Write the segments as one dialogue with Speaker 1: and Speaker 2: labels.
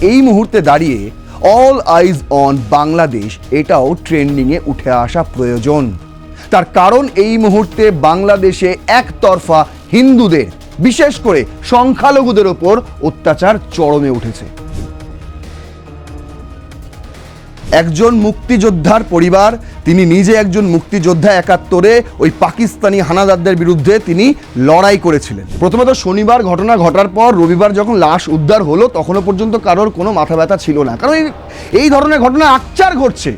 Speaker 1: এই মুহূর্তে দাঁড়িয়ে অল আইজ অন বাংলাদেশ এটাও ট্রেন্ডিংয়ে উঠে আসা প্রয়োজন। তার কারণ এই মুহূর্তে বাংলাদেশে একতরফা হিন্দুদের, বিশেষ করে সংখ্যালঘুদের ওপর অত্যাচার চরমে উঠেছে। একজন মুক্তিযোদ্ধার পরিবার, তিনি নিজে একজন মুক্তিযোদ্ধা, ৭১-এ ওই পাকিস্তানি হানাদারদের বিরুদ্ধে তিনি লড়াই করেছিলেন। প্রথমত শনিবার ঘটনা ঘটার পর রবিবার যখন লাশ উদ্ধার হলো তখনও পর্যন্ত কারোর কোনো মাথা ব্যথা ছিল না, কারণ এই ধরনের ঘটনা আকচার ঘটছে।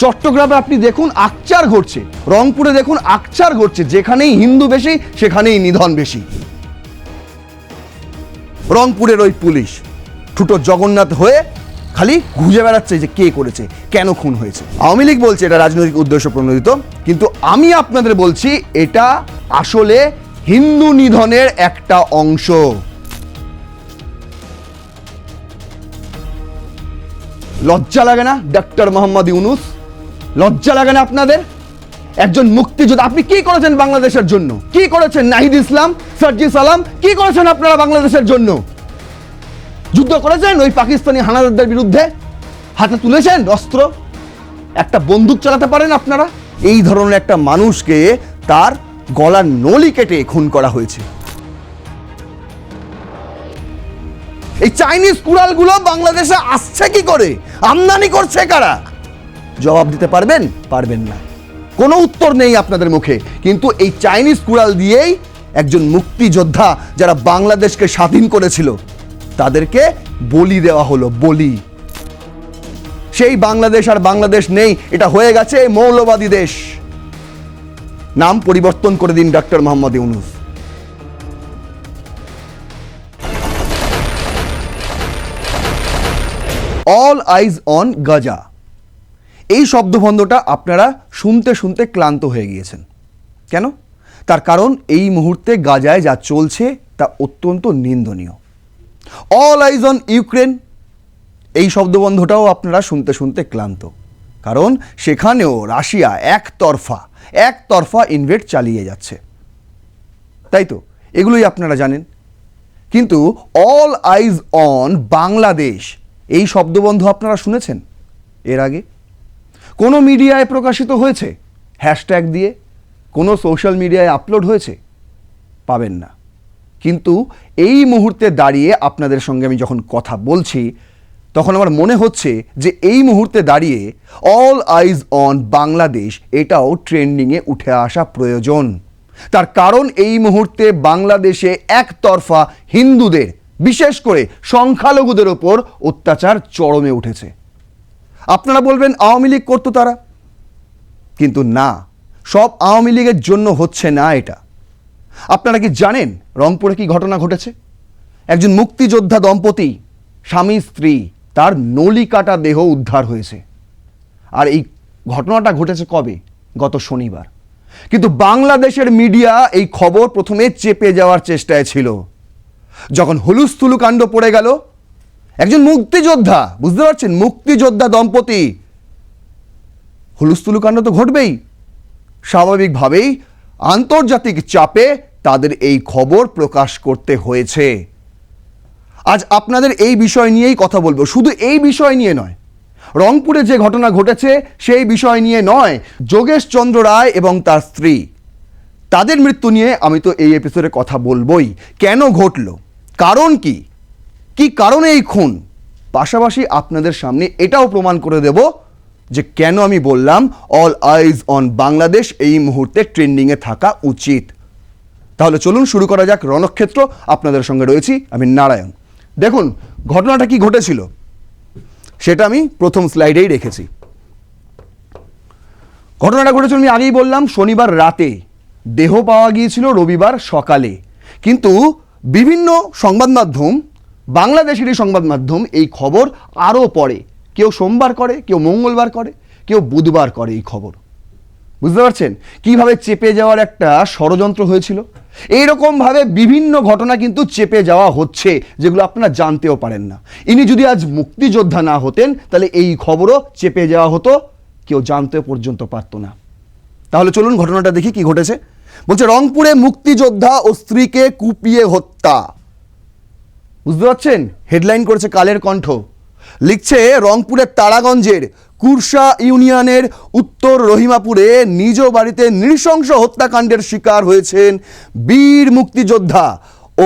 Speaker 1: চট্টগ্রামে আপনি দেখুন আকচার ঘটছে, রংপুরে দেখুন আকচার ঘটছে, যেখানেই হিন্দু বেশি সেখানেই নিধন বেশি। রংপুরের ওই পুলিশ ঠুটো জগন্নাথ হয়ে খালি ঘুরে বেড়াচ্ছে যে কে করেছে, কেন খুন হয়েছে। আওয়ামী লীগ বলছে এটা রাজনৈতিক উদ্দেশ্য প্রণোদিত, কিন্তু আমি আপনাদের বলছি এটা আসলে হিন্দু নিধনের একটা অংশ। লজ্জা লাগে না ডক্টর মোহাম্মদ ইউনূস? লজ্জা লাগে না আপনাদের? একজন মুক্তিযোদ্ধা, আপনি কি করেছেন বাংলাদেশের জন্য? কি করেছেন? নাহিদ ইসলাম, সার্জি সালাম, কি করেছেন আপনারা বাংলাদেশের জন্য? যুদ্ধ করেছেন ওই পাকিস্তানি হানাদারদের বিরুদ্ধে? হাতে তুলেছেন অস্ত্র? একটা বন্দুক চালাতে পারেন আপনারা? এই ধরনের একটা মানুষকে তার গলার নলি কেটে খুন করা হয়েছে। এই চাইনিজ কুড়ালগুলো বাংলাদেশে আসছে কি করে? আমদানি করছে কারা? জবাব দিতে পারবেন? পারবেন না, কোনো উত্তর নেই আপনাদের মুখে। কিন্তু এই চাইনিজ কুড়াল দিয়েই একজন মুক্তিযোদ্ধা যারা বাংলাদেশকে স্বাধীন করেছিল তাদেরকে বলি দেওয়া হলো, বলি। সেই বাংলাদেশ আর বাংলাদেশ নেই, এটা হয়ে গেছে মৌলবাদী দেশ। নাম পরিবর্তন করে দিন doctor Mohammad Yunus. All eyes on Gaza, এই শব্দভন্দটা আপনারা শুনতে শুনতে ক্লান্ত হয়ে গিয়েছেন। কেন? তার কারণ এই মুহূর্তে গাজায় যা চলছে তা অত্যন্ত নিন্দনীয়। অল আইজ অন ইউক্রেন, এই শব্দবন্ধটাও আপনারা শুনতে শুনতে ক্লান্ত, কারণ সেখানেও রাশিয়া একতরফা ইনভেড চালিয়ে যাচ্ছে, তাই তো? এগুলোই আপনারা জানেন। কিন্তু অল আইজ অন বাংলাদেশ, এই শব্দবন্ধ আপনারা শুনেছেন এর আগে? কোনো মিডিয়ায় প্রকাশিত হয়েছে হ্যাশট্যাগ দিয়ে? কোনো সোশ্যাল মিডিয়ায় আপলোড হয়েছে? পাবেন না। কিন্তু এই মুহূর্তে দাঁড়িয়ে আপনাদের সঙ্গে আমি যখন কথা বলছি তখন আমার মনে হচ্ছে যে এই মুহূর্তে দাঁড়িয়ে অল আইজ অন বাংলাদেশ এটাও ট্রেন্ডিংয়ে উঠে আসা প্রয়োজন। তার কারণ এই মুহূর্তে বাংলাদেশে একতরফা হিন্দুদের, বিশেষ করে সংখ্যালঘুদের ওপর অত্যাচার চরমে উঠেছে। আপনারা বলবেন আওয়ামী লীগ করতো তারা, কিন্তু না, সব আওয়ামী লীগের জন্য হচ্ছে না এটা। আপনারা কি জানেন রংপুরে কি ঘটনা ঘটেছে? একজন মুক্তিযোদ্ধা দম্পতি, স্বামী স্ত্রী, তার নলি কাটা দেহ উদ্ধার হয়েছে। আর এই ঘটনাটা ঘটেছে কবে? গত শনিবার। কিন্তু বাংলাদেশের মিডিয়া এই খবর প্রথমে চেপে যাওয়ার চেষ্টায় ছিল। যখন হুলুস্থুলু কাণ্ড পড়ে গেল, একজন মুক্তিযোদ্ধা, বুঝতে পারছেন, মুক্তিযোদ্ধা দম্পতি, হুলুস্থুলু কাণ্ড তো ঘটবেই। স্বাভাবিকভাবেই আন্তর্জাতিক চাপে তাদের এই খবর প্রকাশ করতে হয়েছে। আজ আপনাদের এই বিষয় নিয়েই কথা বলবো, শুধু এই বিষয় নিয়ে নয়, রংপুরে যে ঘটনা ঘটেছে সেই বিষয় নিয়ে নয়, যোগেশ চন্দ্র রায় এবং তার স্ত্রী, তাদের মৃত্যু নিয়ে আমি তো এই এপিসোডে কথা বলবোই। কেন ঘটল, কারণ কি, কি কারণে এই খুন, পাশাপাশি আপনাদের সামনে এটাও প্রমাণ করে দেব যে কেন আমি বললাম অল আইজ অন বাংলাদেশ এই মুহূর্তে ট্রেন্ডিংয়ে থাকা উচিত। তাহলে চলুন শুরু করা যাক রণক্ষেত্র। আপনাদের সঙ্গে রয়েছি আমি নারায়ণ। দেখুন ঘটনাটা কি ঘটেছিল সেটা আমি প্রথম স্লাইডেই রেখেছি। ঘটনাটা ঘটেছিল, আমি আগেই বললাম, শনিবার রাতে, দেহ পাওয়া গিয়েছিল রবিবার সকালে। কিন্তু বিভিন্ন সংবাদ মাধ্যম, বাংলাদেশেরই সংবাদ মাধ্যম এই খবর আরও পরে, কেউ সোমবার করে, কেউ মঙ্গলবার করে, কেউ বুধবার করে এই খবর। বুঝতে পারছেন কিভাবে চেপে যাওয়ার একটা ষড়যন্ত্র হয়েছিল? এইরকমভাবে বিভিন্ন ঘটনা কিন্তু চেপে যাওয়া হচ্ছে যেগুলো আপনারা জানতেও পারেন না। ইনি যদি আজ মুক্তিযোদ্ধা না হতেন তাহলে এই খবরও চেপে যাওয়া হতো, কেউ জানতে পর্যন্ত পারত না। তাহলে চলুন ঘটনাটা দেখি কি ঘটেছে। বলছে রংপুরে মুক্তিযোদ্ধা ও স্ত্রীকে কুপিয়ে হত্যা। বুঝতে পারছেন, হেডলাইন করেছে কালের কণ্ঠ। লিখছে রংপুরের তারাগঞ্জের কুরসা ইউনিয়নের উত্তর রহিমাপুরে নিজ বাড়িতে নৃশংস হত্যাকাণ্ডের শিকার হয়েছেন বীর মুক্তিযোদ্ধা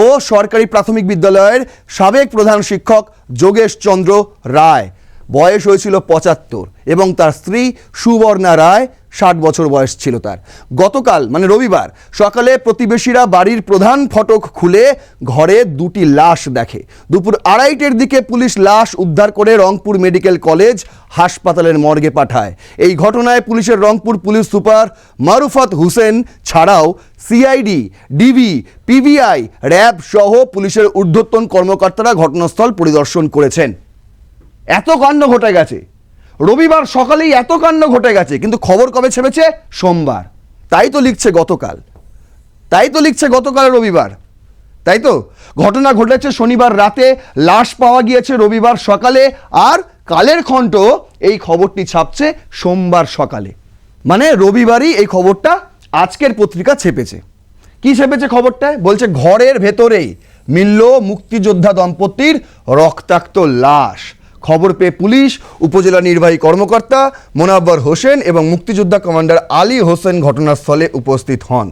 Speaker 1: ও সরকারি প্রাথমিক বিদ্যালয়ের সাবেক প্রধান শিক্ষক যোগেশ চন্দ্র রায়। বয়স হয়েছিল ৭৫ এবং তার স্ত্রী সুবর্ণা রায় ৬০ বছর বয়স ছিল তার। গতকাল মানে রবিবার সকালে প্রতিবেশীরা বাড়ির প্রধান ফটক খুলে ঘরে দুটি লাশ দেখে। দুপুর ২:৩০টার দিকে পুলিশ লাশ উদ্ধার করে রংপুর মেডিকেল কলেজ হাসপাতালের মর্গে পাঠায়। এই ঘটনায় পুলিশের রংপুর পুলিশ সুপার মারুফাত হোসেন ছাড়াও সিআইডি, ডিবি, পিবিআই, র্যাব সহ পুলিশের ঊর্ধ্বতন কর্মকর্তারা ঘটনাস্থল পরিদর্শন করেছেন। এত কাণ্ড ঘটে গেছে রবিবার সকালেই, এত কাণ্ড ঘটে গেছে, কিন্তু খবর কবে ছেপেছে? সোমবার। তাই তো লিখছে গতকাল রবিবার, তাই তো ঘটনা ঘটেছে শনিবার রাতে, লাশ পাওয়া গিয়েছে রবিবার সকালে, আর কালের কণ্ঠ এই খবরটি ছাপছে সোমবার সকালে। মানে রবিবারই এই খবরটা আজকের পত্রিকা ছেপেছে। কি ছেপেছে খবরটায়? বলছে ঘরের ভেতরেই মিলল মুক্তিযোদ্ধা দম্পতির রক্তাক্ত লাশ। খবর পেয়ে পুলিশ, উপজেলা নির্বাহী কর্মকর্তা মোনাব্বর হোসেন এবং মুক্তিযোদ্ধা কমান্ডার আলী হোসেন ঘটনাস্থলে উপস্থিত হন।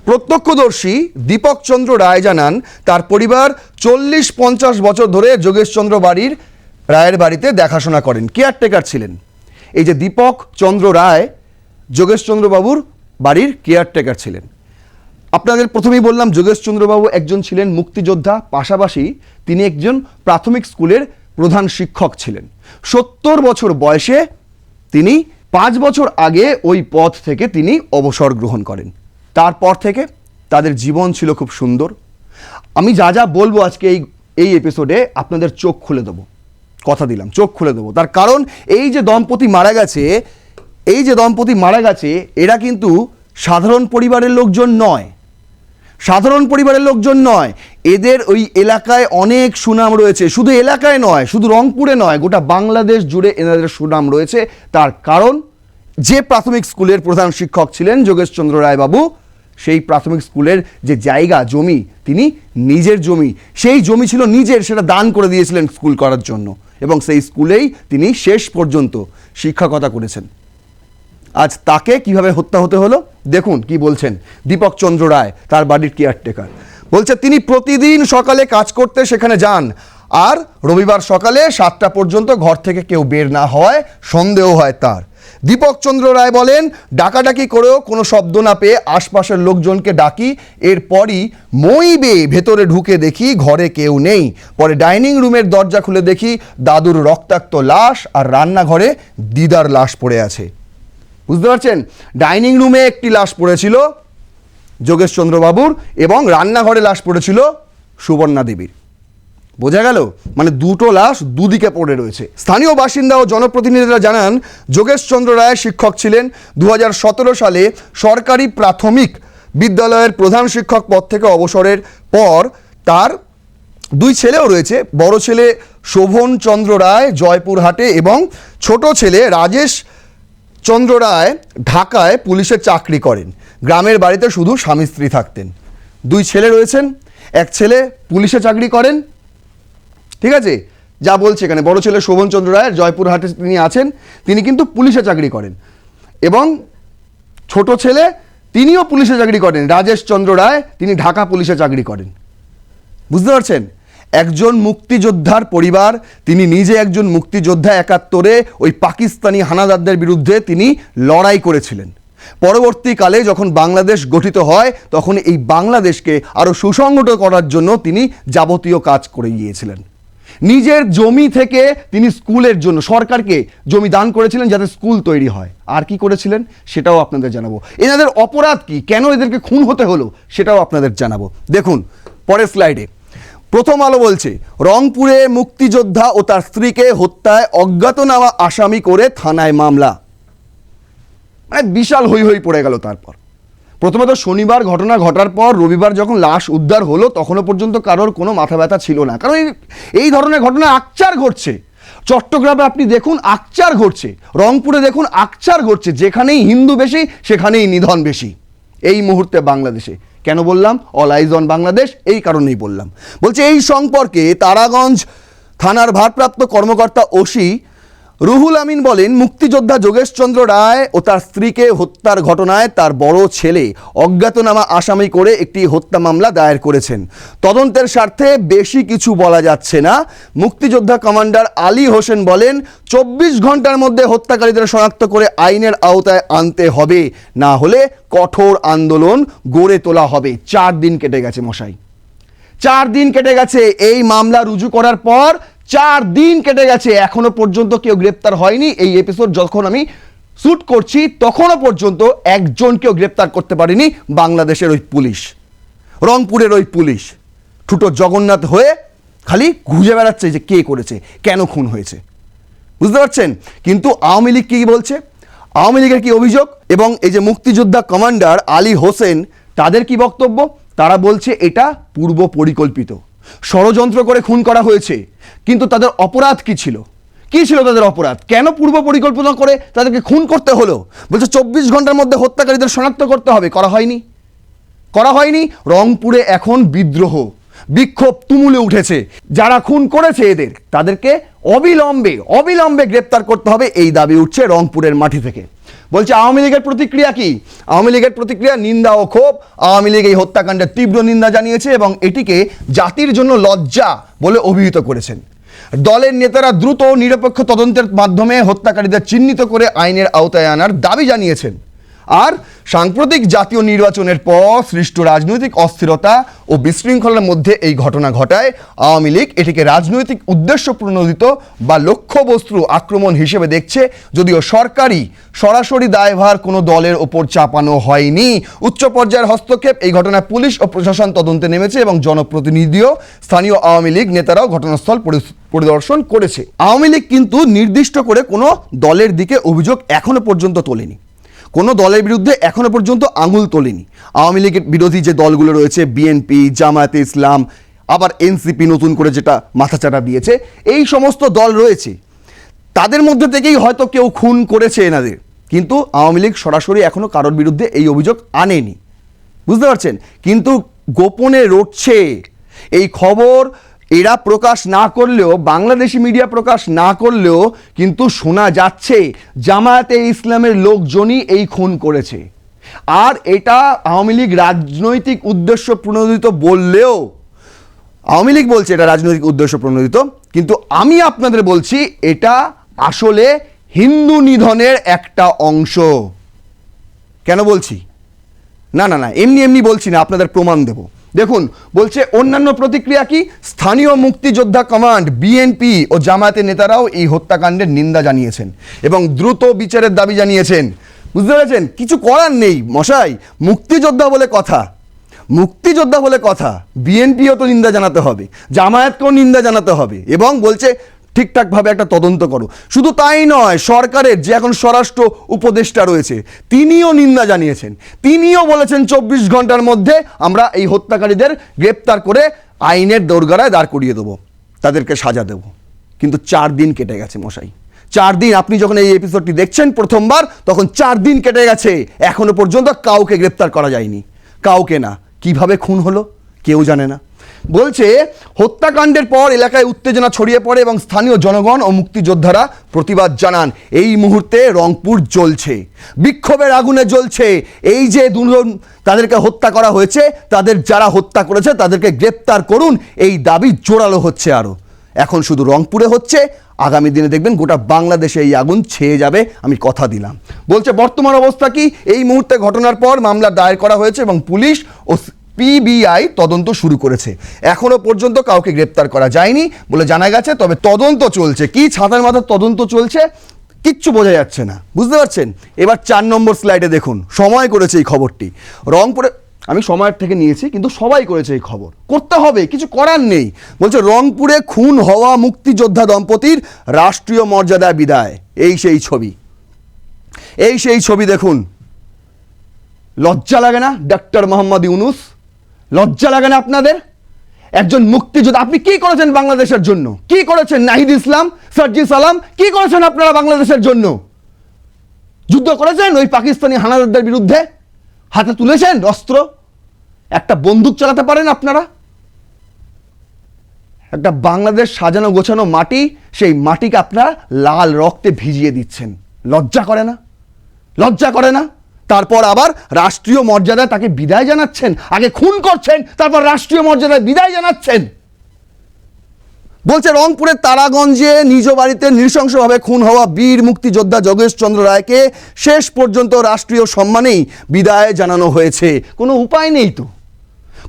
Speaker 1: প্রত্যক্ষদর্শী দীপক চন্দ্র রায় জানান, তার পরিবার ৪০-৫০ বছর ধরে যোগেশ চন্দ্র রায়ের বাড়িতে দেখাশোনা করেন, কেয়ারটেকার ছিলেন। এই যে দীপক চন্দ্র রায় যোগেশ চন্দ্রবাবুর বাড়ির কেয়ারটেকার ছিলেন। আপনাদের প্রথমেই বললাম যোগেশ চন্দ্রবাবু একজন ছিলেন মুক্তিযোদ্ধা, পাশাপাশি তিনি একজন প্রাথমিক স্কুলের প্রধান শিক্ষক ছিলেন। ৭০ বছর বয়সে তিনি ৫ বছর আগে ওই পদ থেকে তিনি অবসর গ্রহণ করেন। তারপর থেকে তাদের জীবন ছিল খুব সুন্দর। আমি যা যা বলবো আজকে এই এপিসোডে আপনাদের চোখ খুলে দেবো, কথা দিলাম, চোখ খুলে দেবো। তার কারণ এই যে দম্পতি মারা গেছে এরা কিন্তু সাধারণ পরিবারের লোকজন নয়, এদের ওই এলাকায় অনেক সুনাম রয়েছে। শুধু এলাকায় নয়, শুধু রংপুরে নয়, গোটা বাংলাদেশ জুড়ে এনাদের সুনাম রয়েছে। তার কারণ যে প্রাথমিক স্কুলের প্রধান শিক্ষক ছিলেন যোগেশ চন্দ্র রায় বাবু, সেই প্রাথমিক স্কুলের যে জায়গা জমি, তিনি নিজের জমি, সেই জমি ছিল নিজের, সেটা দান করে দিয়েছিলেন স্কুল করার জন্য, এবং সেই স্কুলেই তিনি শেষ পর্যন্ত শিক্ষকতা করেছেন। আজ তাকে কিভাবে হত্যা হতে হলো দেখুন কি বলছেন দীপক চন্দ্র রায়, তার বাড়ির কেয়ারটেকার। বলছে তিনি প্রতিদিন সকালে কাজ করতে সেখানে যান, আর রবিবার সকালে 7টা পর্যন্ত ঘর থেকে কেউ বের না হওয়ায় সন্দেহ হয় তার। দীপক চন্দ্র রায় বলেন, ডাকাডাকি করেও কোনো শব্দ না পেয়ে আশপাশের লোকজনকে ডাকি, এরপরই মই বেয়ে ভেতরে ঢুকে দেখি ঘরে কেউ নেই। পরে ডাইনিং রুমের দরজা খুলে দেখি দাদুর রক্তাক্ত লাশ, আর রান্নাঘরে দিদার লাশ পড়ে আছে। বুঝতে পারছেন? ডাইনিং রুমে একটি লাশ পড়েছিল যোগেশ চন্দ্রবাবুর, এবং রান্নাঘরে লাশ পড়েছিল সুবর্ণা দেবীর। বোঝা গেল? মানে দুটো লাশ দুদিকে পড়ে রয়েছে। স্থানীয় বাসিন্দা ও জনপ্রতিনিধিরা জানান, যোগেশ চন্দ্র রায় শিক্ষক ছিলেন। ২০১৭ সালে সরকারি প্রাথমিক বিদ্যালয়ের প্রধান শিক্ষক পদ থেকে অবসরের পর তার 2 ছেলেও রয়েছে। বড় ছেলে শোভন চন্দ্র রায় জয়পুরহাটে এবং ছোট ছেলে রাজেশ চন্দ্র রায় ঢাকায় পুলিশে চাকরি করেন। গ্রামের বাড়িতে শুধু স্বামী স্ত্রী থাকতেন। 2 ছেলে রয়েছেন, এক ছেলে পুলিশে চাকরি করেন, ঠিক আছে, যা বলছে এখানে বড় ছেলে শোভন চন্দ্র রায় জয়পুরহাটে তিনি আছেন, তিনি কিন্তু পুলিশে চাকরি করেন, এবং ছোট ছেলে তিনিও পুলিশে চাকরি করেন, রাজেশ চন্দ্র রায়, তিনি ঢাকা পুলিশে চাকরি করেন। বুঝতে পারছেন? একজন মুক্তিযোদ্ধার পরিবার, তিনি নিজে একজন মুক্তিযোদ্ধা। ৭১-এ ওই পাকিস্তানি হানাদারদের বিরুদ্ধে তিনি লড়াই করেছিলেন। পরবর্তীকালে যখন বাংলাদেশ গঠিত হয়, তখন এই বাংলাদেশকে আরও সুসংগঠিত করার জন্য তিনি যাবতীয় কাজ করে গিয়েছিলেন। নিজের জমি থেকে তিনি স্কুলের জন্য সরকারকে জমি দান করেছিলেন যাতে স্কুল তৈরি হয়। আর কি করেছিলেন সেটাও আপনাদের জানাবো। এনাদের অপরাধ কি, কেন এদেরকে খুন হতে হলো সেটাও আপনাদের জানাবো। দেখুন পরের স্লাইডে। প্রথম আলো বলছে, রংপুরে মুক্তিযোদ্ধা ও তার স্ত্রীকে হত্যায় অজ্ঞাতনামা আসামি করে থানায় মামলা। মানে বিশাল হই হই পড়ে গেল। তারপর প্রথমত শনিবার ঘটনা ঘটার পর রবিবার যখন লাশ উদ্ধার হলো, তখনও পর্যন্ত কারোর কোনো মাথা ব্যথা ছিল না, কারণ এই ধরনের ঘটনা আকচার ঘটছে। চট্টগ্রামে আপনি দেখুন আকচার ঘটছে, রংপুরে দেখুন আকচার ঘটছে। যেখানেই হিন্দু বেশি সেখানেই নিধন বেশি এই মুহূর্তে বাংলাদেশে। কেন বললাম অল আইজ অন বাংলাদেশ? এই কারণেই বললাম। বলছে এই সম্পর্কে তারাগঞ্জ থানার ভারপ্রাপ্ত কর্মকর্তা ওসি রুহুল আমিন বলেন, মুক্তিযোদ্ধা যোগেশচন্দ্র রায় ও তার স্ত্রীকে হত্যার ঘটনায় তার বড় ছেলে অজ্ঞাতনামা আসামি করে একটি হত্যা মামলা দায়ের করেছেন। তদন্তের স্বার্থে বেশি কিছু বলা যাচ্ছে না। মুক্তিযোদ্ধা কমান্ডার আলী হোসেন বলেন, 24 ঘন্টার মধ্যে হত্যাকারীদের শনাক্ত করে আইনের আওতায় আনতে হবে, না হলে কঠোর আন্দোলন গড়ে তোলা হবে। 4 দিন কেটে গেছে মশাই, 4 দিন কেটে গেছে এই মামলা রুজু করার পর। 4 দিন কেটে গেছে, এখনো পর্যন্ত কেউ গ্রেপ্তার হয়নি। এই এপিসোড যখন আমি শ্যুট করছি তখনও পর্যন্ত একজনকেও গ্রেপ্তার করতে পারেনি বাংলাদেশের ওই পুলিশ, রংপুরের ওই পুলিশ। ঠুটো জগন্নাথ হয়ে খালি ঘুরে বেড়াচ্ছে যে কে করেছে, কেন খুন হয়েছে, বুঝতে পারছেন? কিন্তু আওয়ামী লীগ কী বলছে, আওয়ামী লীগের কি অভিযোগ, এবং এই যে মুক্তিযোদ্ধা কমান্ডার আলী হোসেন তাদের কি বক্তব্য? তারা বলছে এটা পূর্ব পরিকল্পিত, ষড়যন্ত্র করে খুন করা হয়েছে। কিন্তু তাদের অপরাধ কি ছিল? কি ছিল তাদের অপরাধ? কেন পূর্ব পরিকল্পনা করে তাদেরকে খুন করতে হলো? বলছে 24 ঘন্টার মধ্যে হত্যাকারীদের শনাক্ত করতে হবে, করা হয়নি, করা হয়নি। রংপুরে এখন বিদ্রোহ, বিক্ষোভ তুমুলে উঠেছে। যারা খুন করেছে এদের, তাদেরকে অবিলম্বে অবিলম্বে গ্রেপ্তার করতে হবে, এই দাবি উঠছে রংপুরের মাটি থেকে। বলছে আওয়ামী লীগের প্রতিক্রিয়া কি? আওয়ামী লীগের প্রতিক্রিয়া নিন্দা ও ক্ষোভ। আওয়ামী লীগ এই হত্যাকাণ্ডের তীব্র নিন্দা জানিয়েছে এবং এটিকে জাতির জন্য লজ্জা বলে অভিহিত করেছেন। দলের নেতারা দ্রুত ও নিরপেক্ষ তদন্তের মাধ্যমে হত্যাকারীদের চিহ্নিত করে আইনের আওতায় আনার দাবি জানিয়েছেন। আর সাম্প্রতিক জাতীয় নির্বাচনের পর সৃষ্ট রাজনৈতিক অস্থিরতা ও বিশৃঙ্খলার মধ্যে এই ঘটনা ঘটায় আওয়ামী লীগ এটিকে রাজনৈতিক উদ্দেশ্য প্রণোদিত বা লক্ষ্যবস্তু আক্রমণ হিসেবে দেখছে, যদিও সরকারি সরাসরি দায়ভার কোনো দলের ওপর চাপানো হয়নি। উচ্চ পর্যায়ের হস্তক্ষেপ এই ঘটনায় পুলিশ ও প্রশাসন তদন্তে নেমেছে এবং জনপ্রতিনিধিও স্থানীয় আওয়ামী লীগ নেতারাও ঘটনাস্থল পরিদর্শন করেছে। আওয়ামী লীগ কিন্তু নির্দিষ্ট করে কোনো দলের দিকে অভিযোগ এখনো পর্যন্ত তোলেনি, কোনো দলের বিরুদ্ধে এখনো পর্যন্ত আঙুল তোলেনি। আওয়ামী লীগের বিরোধী যে দলগুলো রয়েছে, বিএনপি, জামায়াতে ইসলাম, আবার এনসিপি নতুন করে যেটা মাথাচাড়া দিয়েছে, এই সমস্ত দল রয়েছে, তাদের মধ্যে থেকেই হয়তো কেউ খুন করেছে এনাদের। কিন্তু আওয়ামী লীগ সরাসরি এখনো কারোর বিরুদ্ধে এই অভিযোগ আনেনি, বুঝতে পারছেন? কিন্তু গোপনে রটছে এই খবর। এরা প্রকাশ না করলেও, বাংলাদেশি মিডিয়া প্রকাশ না করলেও কিন্তু শোনা যাচ্ছে জামায়াতে ইসলামের লোকজনই এই খুন করেছে। আর এটা আওয়ামী লীগ রাজনৈতিক উদ্দেশ্য প্রণোদিত বললেও, আওয়ামী লীগ বলছে এটা রাজনৈতিক উদ্দেশ্য প্রণোদিত, কিন্তু আমি আপনাদের বলছি এটা আসলে হিন্দু নিধনের একটা অংশ। কেন বলছি? না না না, এমনি এমনি বলছি না, আপনাদের প্রমাণ দেব। দেখুন, বলছে অন্যান্য প্রতিক্রিয়া কি? স্থানীয় মুক্তিযোদ্ধা কমান্ড, বিএনপি ও জামায়াতের নেতারাও এই হত্যাকাণ্ডের নিন্দা জানিয়েছেন এবং দ্রুত বিচারের দাবি জানিয়েছেন। বুঝতে পেরেছেন? কিছু করার নেই মশাই, মুক্তিযোদ্ধা বলে কথা, মুক্তিযোদ্ধা বলে কথা। বিএনপিও তো নিন্দা জানাতে হবে, জামায়াতকেও নিন্দা জানাতে হবে, এবং বলছে ঠিকঠাকভাবে একটা তদন্ত করো। শুধু তাই নয়, সরকারের যে এখন স্বরাষ্ট্র উপদেষ্টা রয়েছে তিনিও নিন্দা জানিয়েছেন। তিনিও বলেছেন 24 ঘন্টার মধ্যে আমরা এই হত্যাকারীদের গ্রেপ্তার করে আইনের দোরগোড়ায় দাঁড় করিয়ে দেবো, তাদেরকে সাজা দেব। কিন্তু 4 দিন কেটে গেছে মশাই, 4 দিন। আপনি যখন এই এপিসোডটি দেখছেন প্রথমবার, তখন 4 দিন কেটে গেছে, এখনো পর্যন্ত কাউকে গ্রেপ্তার করা যায়নি, কাউকে না। কিভাবে খুন হলো কেউ জানে না। বলছে হত্যাকাণ্ডের পর এলাকায় উত্তেজনা ছড়িয়ে পড়ে এবং স্থানীয় জনগণ ও মুক্তিযোদ্ধারা প্রতিবাদ জানান। এই মুহূর্তে রংপুর জ্বলছে, বিক্ষোভের আগুনে জ্বলছে। এই যে দুজন তাদেরকে হত্যা করা হয়েছে, তাদের যারা হত্যা করেছে তাদেরকে গ্রেপ্তার করুন, এই দাবি জোরালো হচ্ছে। আরও এখন শুধু রংপুরে হচ্ছে, আগামী দিনে দেখবেন গোটা বাংলাদেশে এই আগুন ছেয়ে যাবে, আমি কথা দিলাম। বলছে বর্তমান অবস্থা কি? এই মুহূর্তে ঘটনার পর মামলা দায়ের করা হয়েছে এবং পুলিশ ও পিবিআই তদন্ত শুরু করেছে। এখনো পর্যন্ত কাউকে গ্রেপ্তার করা যায়নি বলে জানা গেছে, তবে তদন্ত চলছে। কি ছাতার মাথার তদন্ত চলছে কিচ্ছু বোঝা যাচ্ছে না, বুঝতে পারছেন? এবার 4 নম্বর স্লাইডে দেখুন, সময় করেছে এই খবরটি। রংপুরে, আমি সময়ের থেকে নিয়েছি, কিন্তু সবাই করেছে এই খবর, করতে হবে, কিছু করার নেই। বলছে রংপুরে খুন হওয়া মুক্তিযোদ্ধা দম্পতির রাষ্ট্রীয় মর্যাদা বিদায়। এই সেই ছবি, এই সেই ছবি দেখুন। লজ্জা লাগে না ডক্টর মোহাম্মদ ইউনূস? লজ্জা লাগে না আপনাদের? একজন মুক্তিযোদ্ধা, আপনি কি করেছেন বাংলাদেশের জন্য? কি করেছেন? নাহিদ ইসলাম, সার্জিস আলম, কি করেছেন আপনারা বাংলাদেশের জন্য? যুদ্ধ করেছেন ওই পাকিস্তানি হানাদারদের বিরুদ্ধে? হাতে তুলেছেন অস্ত্র? একটা বন্দুক চালাতে পারেন আপনারা? একটা বাংলাদেশ সাজানো গোছানো মাটি, সেই মাটিকে আপনারা লাল রক্তে ভিজিয়ে দিচ্ছেন। লজ্জা করে না? লজ্জা করে না? তারপর আবার রাষ্ট্রীয় মর্যাদায় তাকে বিদায় জানাচ্ছেন। আগে খুন করছেন, তারপর রাষ্ট্রীয় মর্যাদায় বিদায় জানাচ্ছেন। বলছে রংপুরের তারাগঞ্জে নিজ বাড়িতে নৃশংসভাবে খুন হওয়া বীর মুক্তিযোদ্ধা যোগেশ চন্দ্র রায়কে শেষ পর্যন্ত রাষ্ট্রীয় সম্মানেই বিদায় জানানো হয়েছে। কোনো উপায় নেই তো,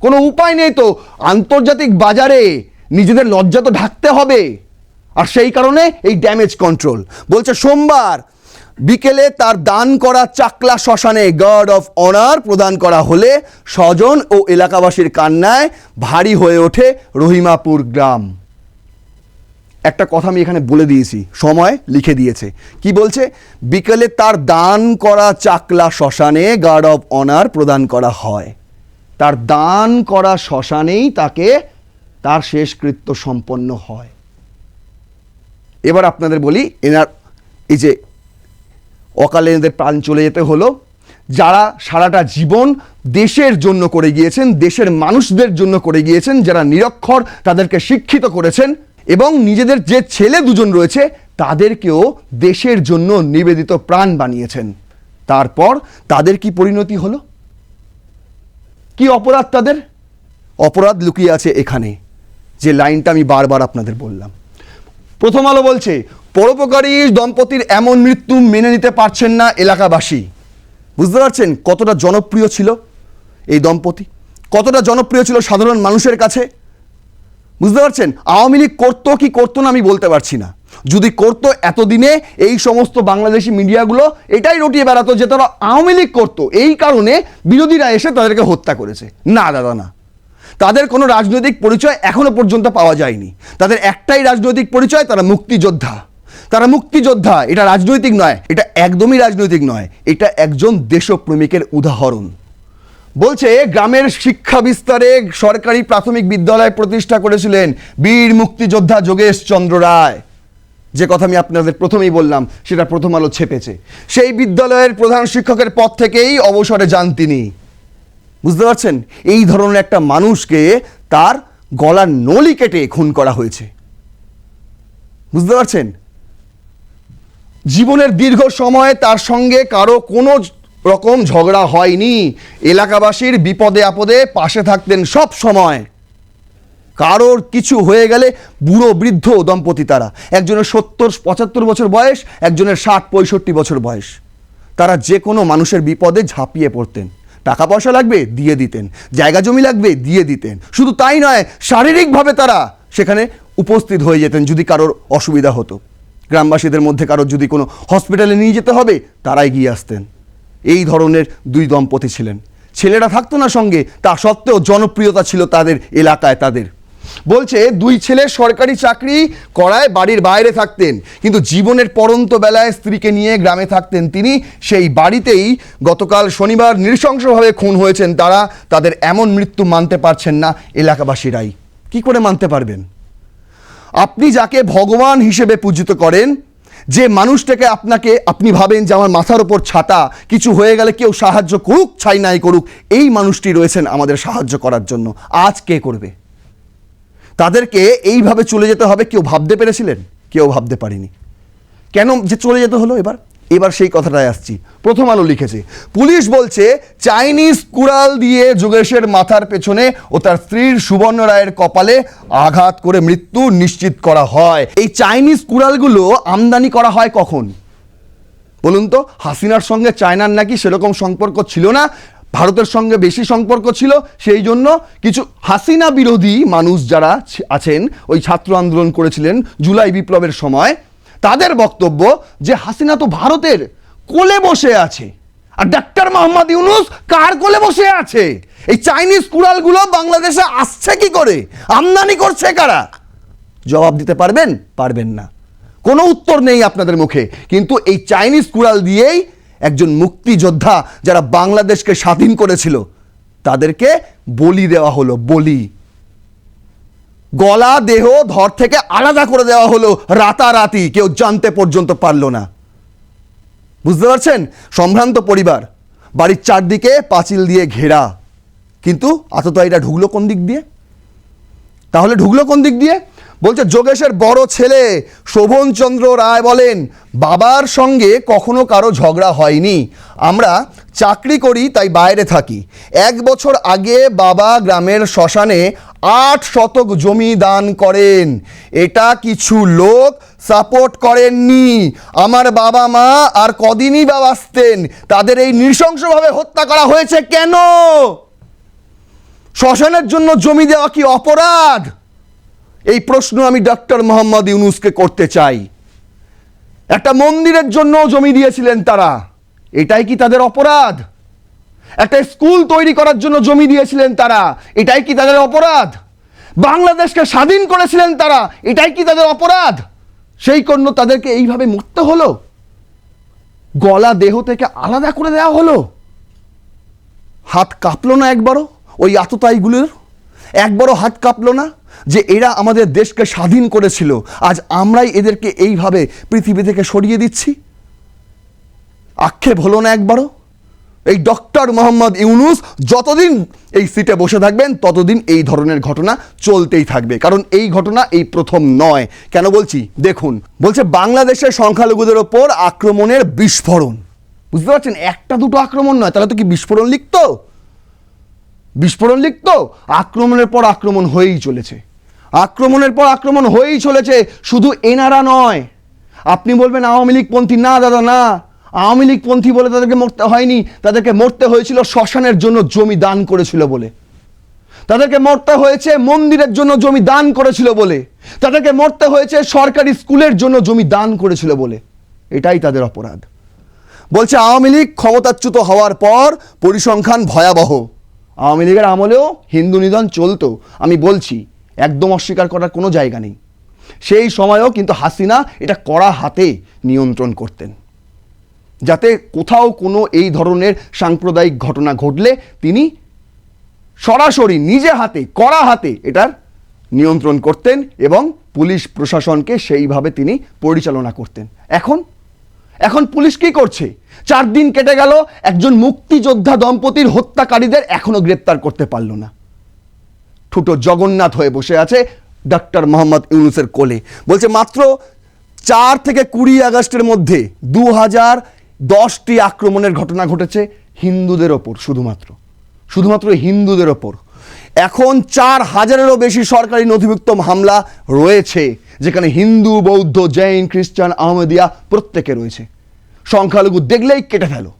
Speaker 1: কোনো উপায় নেই তো। আন্তর্জাতিক বাজারে নিজেদের লজ্জা তো ঢাকতে হবে, আর সেই কারণে এই ড্যামেজ কন্ট্রোল। বলছে সোমবার বিকেলে তার দান করা চাকলা শ্মশানে গার্ড অফ অনার প্রদান করা হলে স্বজন ও এলাকাবাসীর কান্নায় ভারী হয়ে ওঠে রহিমাপুর গ্রাম। একটা কথা আমি এখানে বলে দিয়েছি, সময় লিখে দিয়েছে। কি বলছে? বিকেলে তার দান করা চাকলা শ্মশানে গার্ড অফ অনার প্রদান করা হয়। তার দান করা শ্মশানেই তাকে তার শেষকৃত্য সম্পন্ন হয়। এবার আপনাদের বলি, এনার এই যে অকালে এদের প্রাণ চলে যেতে হলো, যারা সারাটা জীবন দেশের জন্য করে গিয়েছেন, দেশের মানুষদের জন্য করে গিয়েছেন, যারা নিরক্ষর তাদেরকে শিক্ষিত করেছেন, এবং নিজেদের যে ছেলে দুজন রয়েছে তাদেরকেও দেশের জন্য নিবেদিত প্রাণ বানিয়েছেন। তারপর তাদের কি পরিণতি হলো? কি অপরাধ তাদের? অপরাধ লুকিয়ে আছে এখানে, যে লাইনটা আমি বারবার আপনাদের বললাম। প্রথম আলো বলছে পরোপকারী দম্পতির এমন মৃত্যু মেনে নিতে পারছেন না এলাকাবাসী। বুঝতে পারছেন কতটা জনপ্রিয় ছিল এই দম্পতি, কতটা জনপ্রিয় ছিল সাধারণ মানুষের কাছে? বুঝতে পারছেন? আওয়ামী লীগ করতো কি করতো না আমি বলতে পারছি না। যদি করতো, এতদিনে এই সমস্ত বাংলাদেশি মিডিয়াগুলো এটাই রটিয়ে বেড়াতো যে তারা আওয়ামী লীগ করতো, এই কারণে বিরোধীরা এসে তাদেরকে হত্যা করেছে। না দাদা, না। তাদের কোনো রাজনৈতিক পরিচয় এখনো পর্যন্ত পাওয়া যায়নি। তাদের একটাই রাজনৈতিক পরিচয়, তারা মুক্তিযোদ্ধা। তারা মুক্তিযোদ্ধা, এটা রাজনৈতিক নয়, এটা একদমই রাজনৈতিক নয়, এটা একজন দেশপ্রেমিকের উদাহরণ। বলছে গ্রামের শিক্ষা বিস্তারে সরকারি প্রাথমিক বিদ্যালয় প্রতিষ্ঠা করেছিলেন বীর মুক্তিযোদ্ধা যোগেশ চন্দ্র রায়। যে কথা আমি আপনাদের প্রথমেই বললাম, সেটা প্রথম আলো ছেপেছে। সেই বিদ্যালয়ের প্রধান শিক্ষকের পদ থেকেই অবসরে যান তিনি। বুঝতে পারছেন? এই ধরনের একটা মানুষকে তার গলার নলি কেটে খুন করা হয়েছে। বুঝতে পারছেন? জীবনের দীর্ঘ সময়ে তার সঙ্গে কারো কোনো রকম ঝগড়া হয়নি। এলাকাবাসীর বিপদে আপদে পাশে থাকতেন সব সময়। কারোর কিছু হয়ে গেলে বুড়ো বৃদ্ধ দম্পতি তারা, একজনের 70-75 বছর বয়স, একজনের 60-65 বছর বয়স। তারা যে কোনো মানুষের বিপদে ঝাঁপিয়ে পড়তেন। টাকা পয়সা লাগবে দিয়ে দিতেন, জায়গা জমি লাগবে দিয়ে দিতেন। শুধু তাই নয়, শারীরিকভাবে তারা সেখানে উপস্থিত হয়ে যেতেন যদি কারোর অসুবিধা হতো। গ্রামবাসীদের মধ্যে কারোর যদি কোনো হসপিটালে নিয়ে যেতে হবে, তারাই গিয়ে আসতেন। এই ধরনের দুই দম্পতি ছিলেন। ছেলেরা থাকতো না সঙ্গে, তা সত্ত্বেও জনপ্রিয়তা ছিল তাদের এলাকায়। তাদের বলছে দুই ছেলে সরকারি চাকরি করায় বাড়ির বাইরে থাকতেন, কিন্তু জীবনের পরন্ত বেলায় স্ত্রীকে নিয়ে গ্রামে থাকতেন তিনি। সেই বাড়িতেই গতকাল শনিবার নৃশংসভাবে খুন হয়েছেন তারা। তাদের এমন মৃত্যু মানতে পারছেন না এলাকাবাসীরাই। কি করে মানতে পারবেন? আপনি যাকে ভগবান হিসেবে পূজিত করেন, যে মানুষটাকে আপনি ভাবেন যে আমার মাথার ওপর ছাতা, কিছু হয়ে গেলে কেউ সাহায্য করুক চাই নাই করুক, এই মানুষটি রয়েছেন আমাদের সাহায্য করার জন্য। আজ কে করবে? তাদেরকে এইভাবে চলে যেতে হবে কেউ ভাবতে পেরেছিলেন? কেউ ভাবতে পারেনি। কেন যে চলে যেতে হলো? এবার সেই কথাটায় আসছি। প্রথম আলো লিখেছে, পুলিশ বলছে চাইনিজ কুড়াল দিয়ে যোগেশের মাথার পেছনে ও তার স্ত্রীর সুবর্ণ রায়ের কপালে আঘাত করে মৃত্যু নিশ্চিত করা হয়। এই চাইনিজ কুড়ালগুলো আমদানি করা হয় কখন বলুন তো? হাসিনার সঙ্গে চায়নার নাকি সেরকম সম্পর্ক ছিল না, ভারতের সঙ্গে বেশি সম্পর্ক ছিল। সেই জন্য কিছু হাসিনা বিরোধী মানুষ যারা আছেন, ওই ছাত্র আন্দোলন করেছিলেন জুলাই বিপ্লবের সময়, তাদের বক্তব্য যে হাসিনা তো ভারতের কোলে বসে আছে, আর ডাক্তার মোহাম্মদ ইউনূস কার কোলে বসে আছে? এই চাইনিজ কুড়ালগুলো বাংলাদেশে আসছে কি করে? আমদানি করছে কারা? জবাব দিতে পারবেন? পারবেন না। কোনো উত্তর নেই আপনাদের মুখে। কিন্তু এই চাইনিজ কুড়াল দিয়েই একজন মুক্তিযোদ্ধা যারা বাংলাদেশকে স্বাধীন করেছিল তাদেরকে বলি দেওয়া হলো। বলি, গলা দেহ ধর থেকে আলাদা করে দেওয়া হলো রাতারাতি, কেউ জানতে পর্যন্ত পারলো না। বুঝতে পারছেন? সম্ভ্রান্ত পরিবার, বাড়ির চারদিকে পাঁচিল দিয়ে ঘেরা, কিন্তু আততায়ীরা ঢুকলো কোন দিক দিয়ে? তাহলে ঢুকলো কোন দিক দিয়ে? বলছে যোগেশের বড় ছেলে শোভনচন্দ্র রায় বলেন, বাবার সঙ্গে কখনো কারো ঝগড়া হয়নি, আমরা চাকরি করি তাই বাইরে থাকি। 1 বছর আগে বাবা গ্রামের শ্মশানে 8 শতক জমি দান করেন, এটা কিছু লোক সাপোর্ট করেননি। আমার বাবা মা আর কদিনই বা বাঁচতেন, তাদের এই নৃশংসভাবে হত্যা করা হয়েছে কেন? শ্মশানের জন্য জমি দেওয়া কি অপরাধ? এই প্রশ্ন আমি ডক্টর মোহাম্মদ ইউনূসকে করতে চাই। একটা মন্দিরের জন্য জমি দিয়েছিলেন তারা, এটাই কি তাদের অপরাধ? একটা স্কুল তৈরি করার জন্য জমি দিয়েছিলেন তারা, এটাই কি তাদের অপরাধ? বাংলাদেশকে স্বাধীন করেছিলেন তারা, এটাই কি তাদের অপরাধ? সেই জন্য তাদেরকে এইভাবে মরতে হলো, গলা দেহ থেকে আলাদা করে দেওয়া হলো। হাত কাঁপলো না একবারও ওই আততায়ীগুলোর? একবারও হাত কাঁপলো না যে এরা আমাদের দেশকে স্বাধীন করেছিল, আজ আমরাই এদেরকে এইভাবে পৃথিবী থেকে সরিয়ে দিচ্ছি? আক্ষেপ হলো না একবারও? এই ডক্টর মোহাম্মদ ইউনূস যতদিন এই সিটে বসে থাকবেন ততদিন এই ধরনের ঘটনা চলতেই থাকবে, কারণ এই ঘটনা এই প্রথম নয়। কেন বলছি দেখুন, বলছে বাংলাদেশের সংখ্যালঘুদের ওপর আক্রমণের বিস্ফোরণ। বুঝতে পারছেন, একটা দুটো আক্রমণ নয়, তাহলে তো কি বিস্ফোরণ লিখতো? বিস্ফোরণ লিখতো? আক্রমণের পর আক্রমণ হয়েই চলেছে, আক্রমণের পর আক্রমণ হয়েই চলেছে। শুধু এনারা নয়, আপনি বলবেন আওয়ামী লীগ পন্থী, না দাদা না, আওয়ামী লীগ পন্থী বলে তাদেরকে মরতে হয়নি, তাদেরকে মরতে হয়েছিল শ্মশানের জন্য জমি দান করেছিল বলে, তাদেরকে মরতে হয়েছে মন্দিরের জন্য জমি দান করেছিল বলে, তাদেরকে মরতে হয়েছে সরকারি স্কুলের জন্য জমি দান করেছিল বলে। এটাই তাদের অপরাধ। বলছে আওয়ামী লীগ ক্ষমতাচ্যুত হওয়ার পর পরিসংখ্যান ভয়াবহ। আওয়ামী লীগের আমলেও হিন্দু নিধন চলতো, আমি বলছি, একদম অস্বীকার করার কোনো জায়গা নেই। সেই সময়ও কিন্তু হাসিনা এটা কড়া হাতে নিয়ন্ত্রণ করতেন, যাতে কোথাও কোনো এই ধরনের সাম্প্রদায়িক ঘটনা ঘটলে তিনি সরাসরি নিজে হাতে কড়া হাতে এটার নিয়ন্ত্রণ করতেন এবং পুলিশ প্রশাসনকে সেইভাবে তিনি পরিচালনা করতেন। এখন পুলিশ কি করছে? 4 দিন কেটে গেল, একজন মুক্তিযোদ্ধা দম্পতির হত্যাকারীদের এখনো গ্রেপ্তার করতে পারল না। ঠুটো জগন্নাথ হয়ে বসে আছে ডক্টর মোহাম্মদ ইউনূসের কোলে। বলছে মাত্র 4 থেকে 20 আগস্টের মধ্যে 2010টি আক্রমণের ঘটনা ঘটেছে হিন্দুদের ওপর, শুধুমাত্র হিন্দুদের ওপর। এখন 4000-এরও বেশি সরকারি নথিভুক্ত মামলা রয়েছে, যেখানে হিন্দু, বৌদ্ধ, জৈন, খ্রিস্টান, আহমদিয়া প্রত্যেকে রয়েছে। সংখ্যালঘু দেখলেই কেটে ফেলো।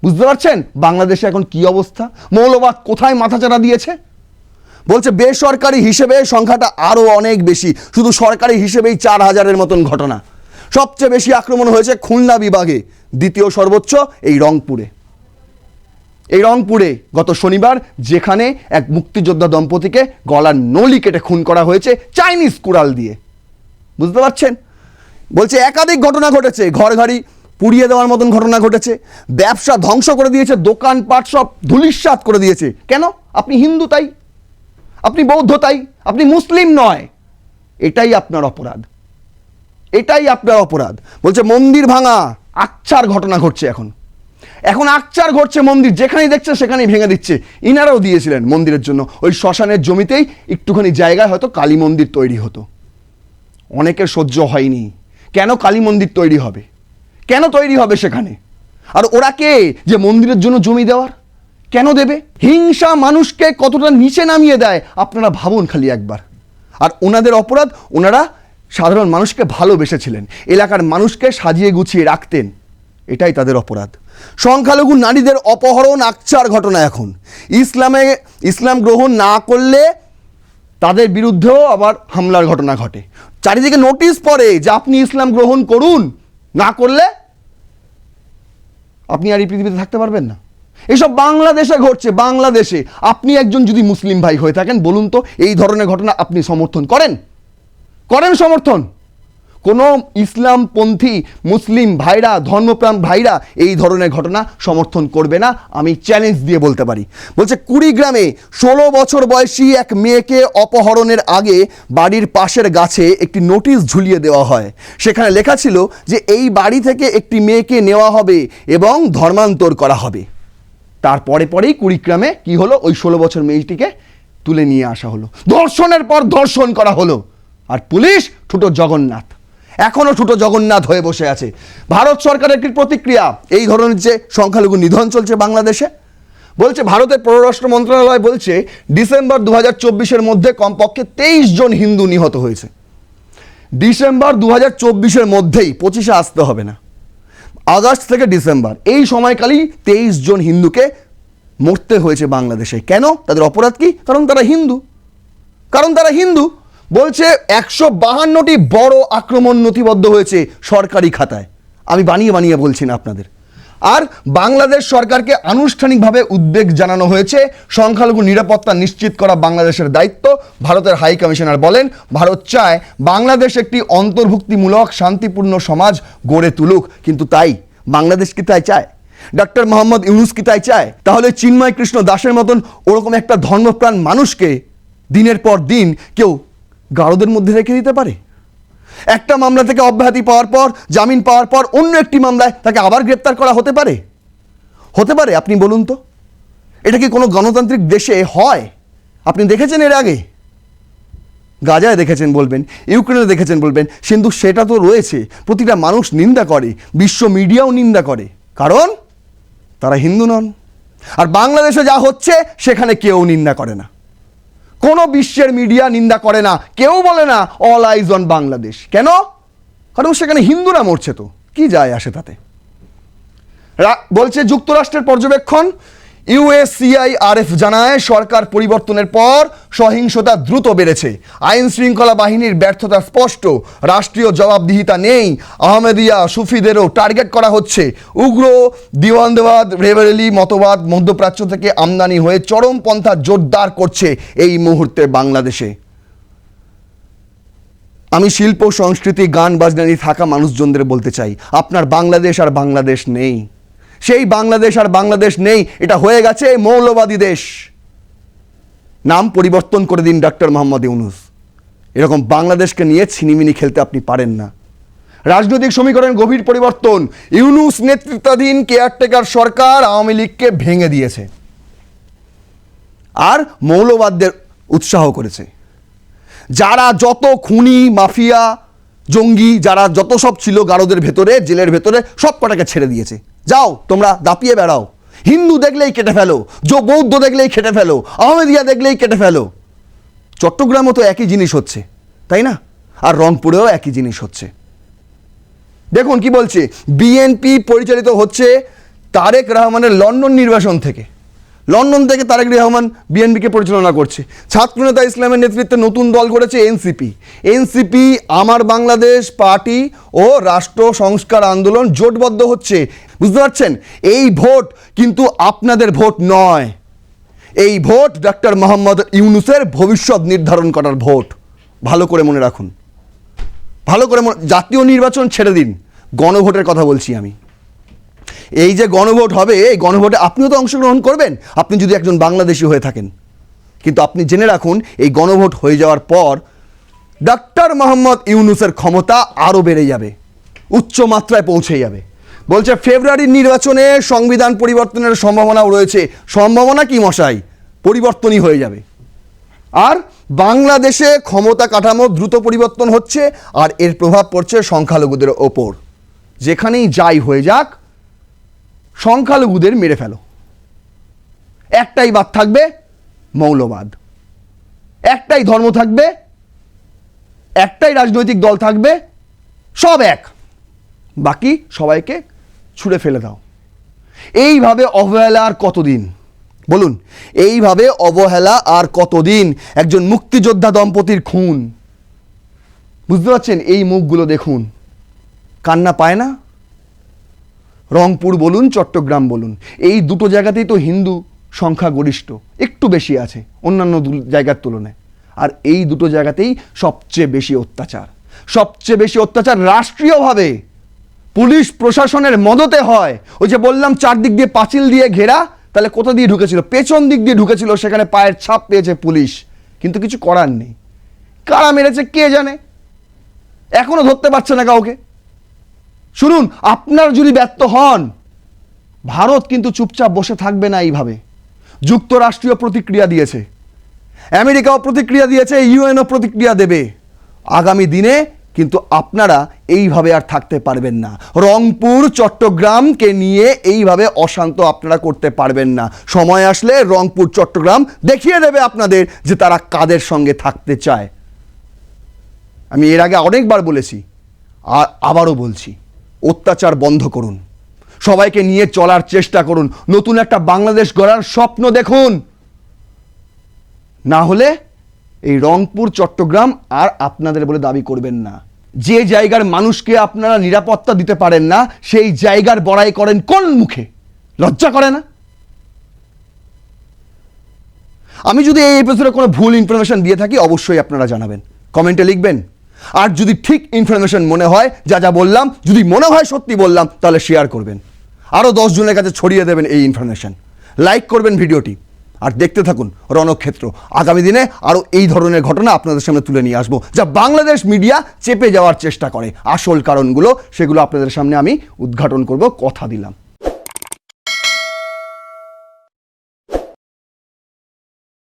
Speaker 1: বুঝতে পারছেন বাংলাদেশে এখন কি অবস্থা? মৌলবাদ কোথায় মাথাচাড়া দিয়েছে? বলছে বেসরকারি হিসেবে সংখ্যাটা আরও অনেক বেশি, শুধু সরকারি হিসেবেই 4000-এর মতন ঘটনা। সবচেয়ে বেশি আক্রমণ হয়েছে খুলনা বিভাগে, দ্বিতীয় সর্বোচ্চ এই রংপুরে গত শনিবার, যেখানে এক মুক্তিযোদ্ধা দম্পতিকে গলার নলি কেটে খুন করা হয়েছে চাইনিজ কুড়াল দিয়ে। বুঝতে পারছেন? বলছে একাধিক ঘটনা ঘটেছে, ঘরবাড়ি পুড়িয়ে দেওয়ার মতন ঘটনা ঘটেছে, ব্যবসা ধ্বংস করে দিয়েছে, দোকানপাট সব ধূলিসাৎ করে দিয়েছে। কেন? আপনি হিন্দু তাই, আপনি বৌদ্ধ তাই, আপনি মুসলিম নয়। এটাই আপনার অপরাধ, এটাই আপনার অপরাধ। বলছে মন্দির ভাঙা, আকছার ঘটনা ঘটছে এখন আকছার ঘটছে, মন্দির যেখানেই দেখছে সেখানেই ভেঙে দিচ্ছে। ইনারাও দিয়েছিলেন মন্দিরের জন্য, ওই শ্মশানের জমিতেই একটুখানি জায়গায় হয়তো কালী মন্দির তৈরি হতো। অনেকের সহ্য হয়নি, কেন কালী মন্দির তৈরি হবে, কেন তৈরি হবে সেখানে? আর ওরা কে যে মন্দিরের জন্য জমি দেওয়ার? কেন দেবে? হিংসা মানুষকে কতটা নিচে নামিয়ে দেয় আপনারা ভাবুন খালি একবার। আর ওনাদের অপরাধ, ওনারা সাধারণ মানুষকে ভালোবেসেছিলেন, এলাকার মানুষকে সাজিয়ে গুছিয়ে রাখতেন, এটাই তাদের অপরাধ। সংখ্যালঘু নারীদের অপহরণ, আকছার ঘটনা। এখন ইসলাম গ্রহণ না করলে তাদের বিরুদ্ধেও আবার হামলার ঘটনা ঘটে। চারিদিকে নোটিশ পড়ে যে আপনি ইসলাম গ্রহণ করুন, না করলে আপনি আর এই পৃথিবীতে থাকতে পারবেন না। এসব বাংলাদেশে ঘটছে। বাংলাদেশে আপনি একজন যদি মুসলিম ভাই হয়ে থাকেন, বলুন তো এই ধরনের ঘটনা আপনি সমর্থন করেন? সমর্থন? কোনো ইসলামপন্থী মুসলিম ভাইরা, ধর্মপ্রাণ ভাইরা এই ধরনের ঘটনা সমর্থন করবে না, আমি চ্যালেঞ্জ দিয়ে বলতে পারি। বলছে কুড়িগ্রামে 16 বছর বয়সী এক মেয়েকে অপহরণের আগে বাড়ির পাশের গাছে একটি নোটিশ ঝুলিয়ে দেওয়া হয়। সেখানে লেখা ছিল যে এই বাড়ি থেকে একটি মেয়েকে নেওয়া হবে এবং ধর্মান্তর করা হবে। তারপরেই কুড়িগ্রামে কি হলো, ওই 16 বছর মেয়েটিকে তুলে নিয়ে আসা হলো, ধর্ষণের পর ধর্ষণ করা হলো, আর পুলিশ ঠুটো জগন্নাথ, এখনো ঠুটো জগন্নাথ হয়ে বসে আছে। ভারত সরকারের কি প্রতিক্রিয়া এই ধরনের যে সংখ্যালঘু নিধন চলছে বাংলাদেশে? বলছে ভারতের পররাষ্ট্র মন্ত্রণালয় বলছে ডিসেম্বর 2024-এর মধ্যে কমপক্ষে 23 জন হিন্দু নিহত হয়েছে। ডিসেম্বর 2024-এর মধ্যেই, 25-এ আসতে হবে না, আগস্ট থেকে ডিসেম্বর এই সময়কালেই 23 জন হিন্দুকে মরতে হয়েছে বাংলাদেশে। কেন? তাদের অপরাধ কি? কারণ তারা হিন্দু। বলছে 152টি বড় আক্রমণ নথিবদ্ধ হয়েছে সরকারি খাতায়। আমি বানিয়ে বলছি না আপনাদের। আর বাংলাদেশ সরকারকে আনুষ্ঠানিকভাবে উদ্বেগ জানানো হয়েছে। সংখ্যালঘু নিরাপত্তা নিশ্চিত করা বাংলাদেশের দায়িত্ব। ভারতের হাই কমিশনার বলেন, ভারত চায় বাংলাদেশ একটি অন্তর্ভুক্তিমূলক শান্তিপূর্ণ সমাজ গড়ে তুলুক। কিন্তু তাই বাংলাদেশ কি তাই চায়? ডক্টর মোহাম্মদ ইউনূস কি তাই চায়? তাহলে চিন্ময় কৃষ্ণ দাসের মতন ওরকম একটা ধর্মপ্রাণ মানুষকে দিনের পর দিন কেউ গারদের মধ্যে রেখে দিতে পারে? একটা মামলা থেকে অব্যাহতি পাওয়ার পর, জামিন পাওয়ার পর অন্য একটি মামলায় তাকে আবার গ্রেপ্তার করা হতে পারে? আপনি বলুন তো, এটা কি কোনো গণতান্ত্রিক দেশে হয়? আপনি দেখেছেন এর আগে? গাজায় দেখেছেন বলবেন, ইউক্রেনে দেখেছেন বলবেন, কিন্তু সেটা তো রয়েছে। প্রতিটা মানুষ নিন্দা করে, বিশ্ব মিডিয়াও নিন্দা করে, কারণ তারা হিন্দু নন। আর বাংলাদেশে যা হচ্ছে সেখানে কেউ নিন্দা করে না, কোনো বিশ্বের মিডিয়া নিন্দা করে না, কেউ বলে না অল আইজ অন বাংলাদেশ। কেন? কারণ সেখানে হিন্দুরা মরছে, তো কি যায় আসে তাতে? বলছে যুক্তরাষ্ট্রের পর্যবেক্ষণ, ইউএসসিআইআরএফ জানায় সরকার পরিবর্তনের পর সহিংসতা দ্রুত বেড়েছে। আইন শৃঙ্খলা বাহিনীর ব্যর্থতা স্পষ্ট, রাষ্ট্রীয় জবাবদিহিতা নেই। আহমেদিয়া সুফিদেরও টার্গেট করা হচ্ছে। উগ্র দিওয়ান্দবাদ রেবেলি মতবাদ মধ্যপ্রাচ্য থেকে আমদানি হয়ে চরমপন্থা জোরদার করছে এই মুহূর্তে বাংলাদেশে। আমি শিল্প সংস্কৃতি গান বাজনা নিয়ে থাকা মানুষজনদের বলতে চাই, আপনার বাংলাদেশ আর বাংলাদেশ নেই। সেই বাংলাদেশ আর বাংলাদেশ নেই, এটা হয়ে গেছে মৌলবাদী দেশ। নাম পরিবর্তন করে দিন ডক্টর মোহাম্মদ ইউনূস। এরকম বাংলাদেশকে নিয়ে ছিনিমিনি খেলতে আপনি পারেন না। রাজনৈতিক সমীকরণের গভীর পরিবর্তন। ইউনূস নেতৃত্বাধীন কেয়ারটেকার সরকার আওয়ামী লীগকে ভেঙে দিয়েছে আর মৌলবাদদের উৎসাহ করেছে। যারা যত খুনি, মাফিয়া, জঙ্গি, যারা যত সব ছিল গারদের ভেতরে, জেলের ভেতরে, সব কটাকে ছেড়ে দিয়েছে। যাও তোমরা দাপিয়ে বেড়াও, হিন্দু দেখলেই কেটে ফেলো, বৌদ্ধ দেখলেই কেটে ফেলো, আহমেদিয়া দেখলেই কেটে ফেলো। চট্টগ্রামও তো একই জিনিস হচ্ছে, তাই না? আর রংপুরেও একই জিনিস হচ্ছে। দেখুন কি বলছে, বিএনপি পরিচালিত হচ্ছে তারেক রহমানের লন্ডন নির্বাসন থেকে। লন্ডন থেকে তারেক রহমান বিএনপিকে পরিচালনা করছে। ছাত্রনেতা ইসলামের নেতৃত্বে নতুন দল করেছে এনসিপি। আমার বাংলাদেশ পার্টি ও রাষ্ট্র সংস্কার আন্দোলন জোটবদ্ধ হচ্ছে। বুঝতে পারছেন? এই ভোট কিন্তু আপনাদের ভোট নয়, এই ভোট ডক্টর মোহাম্মদ ইউনূসের ভবিষ্যৎ নির্ধারণ করার ভোট। ভালো করে মনে রাখুন, জাতীয় নির্বাচন ছেড়ে দিন, গণভোটের কথা বলছি আমি। এই যে গণভোট হবে, এই গণভোটে আপনিও তো অংশগ্রহণ করবেন, আপনি যদি একজন বাংলাদেশি হয়ে থাকেন। কিন্তু আপনি জেনে রাখুন, এই গণভোট হয়ে যাওয়ার পর ডক্টর মোহাম্মদ ইউনূসের ক্ষমতা আরও বেড়ে যাবে, উচ্চ মাত্রায় পৌঁছে যাবে। বলছে ফেব্রুয়ারির নির্বাচনে সংবিধান পরিবর্তনের সম্ভাবনাও রয়েছে। সম্ভাবনা কি মশাই? পরিবর্তনই হয়ে যাবে। আর বাংলাদেশে ক্ষমতা কাঠামো দ্রুত পরিবর্তন হচ্ছে, আর এর প্রভাব পড়ছে সংখ্যালঘুদের ওপর। যেখানেই যাই হয়ে যাক, সংখ্যালঘুদের মেরে ফেলো। একটাই বাদ থাকবে, মৌলবাদ। একটাই ধর্ম থাকবে, একটাই রাজনৈতিক দল থাকবে, সব এক, বাকি সবাইকে ছুঁড়ে ফেলে দাও। এইভাবে অবহেলা আর কতদিন বলুন? এইভাবে অবহেলা আর কতদিন? একজন মুক্তিযোদ্ধা দম্পতির খুন, বুঝতে পারছেন? এই মুখগুলো দেখুন, কান্না পায় না? রংপুর বলুন, চট্টগ্রাম বলুন, এই দুটো জায়গাতেই তো হিন্দু সংখ্যা গরিষ্ঠ, একটু বেশি আছে অন্যান্য জায়গার তুলনায়। আর এই দুটো জায়গাতেই সবচেয়ে বেশি অত্যাচার রাষ্ট্রীয়ভাবে পুলিশ প্রশাসনের মদতে হয়। ওই যে বললাম চারদিক দিয়ে পাঁচিল দিয়ে ঘেরা, তাহলে কোথা দিয়ে ঢুকেছিল? পেছন দিক দিয়ে ঢুকেছিল, সেখানে পায়ের ছাপ পেয়েছে পুলিশ, কিন্তু কিছু করার নেই। কারা মেরেছে কে জানে, এখনো ধরতে পারছে না কাউকে। শুনুন, আপনার যদি ব্যর্থ হন, ভারত কিন্তু চুপচাপ বসে থাকবে না। এইভাবে যুক্তরাষ্ট্রীয় প্রতিক্রিয়া দিয়েছে। আমেরিকাও প্রতিক্রিয়া দিয়েছে, ইউএনও প্রতিক্রিয়া দেবে। আগামী দিনে কিন্তু আপনারা এইভাবে আর থাকতে পারবেন না। রংপুর চট্টগ্রামকে নিয়ে এইভাবে অশান্ত আপনারা করতে পারবেন না। সময় আসলে রংপুর চট্টগ্রাম দেখিয়ে দেবে আপনাদের যে তারা কাদের সঙ্গে থাকতে চায়। আমি এর আগে অনেকবার বলেছি, আর আবারও বলছি, অত্যাচার বন্ধ করুন, সবাইকে নিয়ে চলার চেষ্টা করুন, নতুন একটা বাংলাদেশ গড়ার স্বপ্ন দেখুন। না হলে এই রংপুর চট্টগ্রাম আর আপনাদের বলে দাবি করবেন না। যে জায়গার মানুষকে আপনারা নিরাপত্তা দিতে পারেন না, সেই জায়গার বড়াই করেন কোন মুখে? লজ্জা করে না? আমি যদি এই এপিসোডে কোনো ভুল ইনফরমেশন দিয়ে থাকি অবশ্যই আপনারা জানাবেন, কমেন্টে লিখবেন। আর যদি ঠিক ইনফরমেশন মনে হয়, যা যা বললাম যদি মনে হয় সত্যি বললাম, তাহলে শেয়ার করবেন, আরও 10 জনের কাছে ছড়িয়ে দেবেন এই ইনফরমেশন। লাইক করবেন ভিডিওটি, আর দেখতে থাকুন রণক্ষেত্র। আগামী দিনে আরও এই ধরনের ঘটনা আপনাদের সামনে তুলে নিয়ে আসবো, যা বাংলাদেশ মিডিয়া চেপে যাওয়ার চেষ্টা করে। আসল কারণগুলো সেগুলো আপনাদের সামনে আমি উদ্ঘাটন করব, কথা দিলাম।